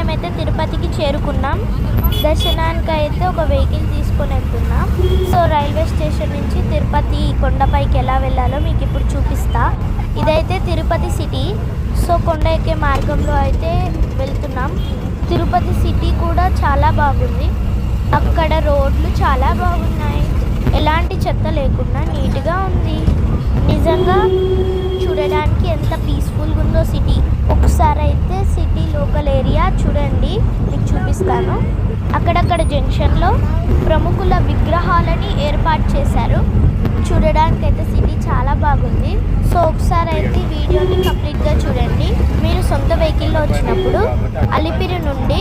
మేమైతే తిరుపతికి చేరుకున్నాం. దర్శనానికి అయితే ఒక వెహికల్ తీసుకొని వెళ్తున్నాం. సో రైల్వే స్టేషన్ నుంచి తిరుపతి కొండపైకి ఎలా వెళ్ళాలో మీకు ఇప్పుడు చూపిస్తా. ఇదైతే తిరుపతి సిటీ. సో కొండ ఎక్కే మార్గంలో అయితే వెళ్తున్నాం. తిరుపతి సిటీ కూడా చాలా బాగుంది. అక్కడ రోడ్లు చాలా బాగున్నాయి. ఎలాంటి చెత్త లేకుండా నీట్గా ఉంది. నిజంగా చూడడానికి ఎంత పీస్ఫుల్గా ఉందో సిటీ. ఒకసారి అయితే సిటీ లోకల్ ఏరియా చూడండి, మీకు చూపిస్తాను. అక్కడక్కడ జంక్షన్లో ప్రముఖుల విగ్రహాలని ఏర్పాటు చేశారు. చూడడానికి అయితే సిటీ చాలా బాగుంది. సో ఒకసారి అయితే వీడియోని కంప్లీట్గా చూడండి. మీరు సొంత వెహికల్లో వచ్చినప్పుడు అలిపిరి నుండి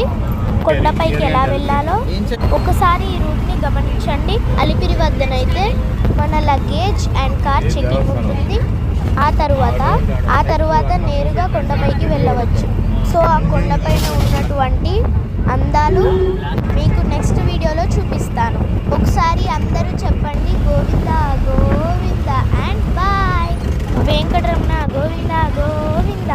కొండపైకి ఎలా వెళ్ళాలో ఒకసారి ఈ రూట్ని గమనించండి. అలిపిరి వద్దనైతే మన లగేజ్ అండ్ కార్ చెకింగ్ ఉంటుంది. ఆ తరువాత నేరుగా కొండపైకి వెళ్ళవచ్చు. సో ఆ కొండపైన ఉన్నటువంటి అందాలు మీకు నెక్స్ట్ వీడియోలో చూపిస్తాను. ఒకసారి అందరూ చెప్పండి గోవింద గోవింద అండ్ బాయ్. వెంకటరమణ గోవింద గోవింద.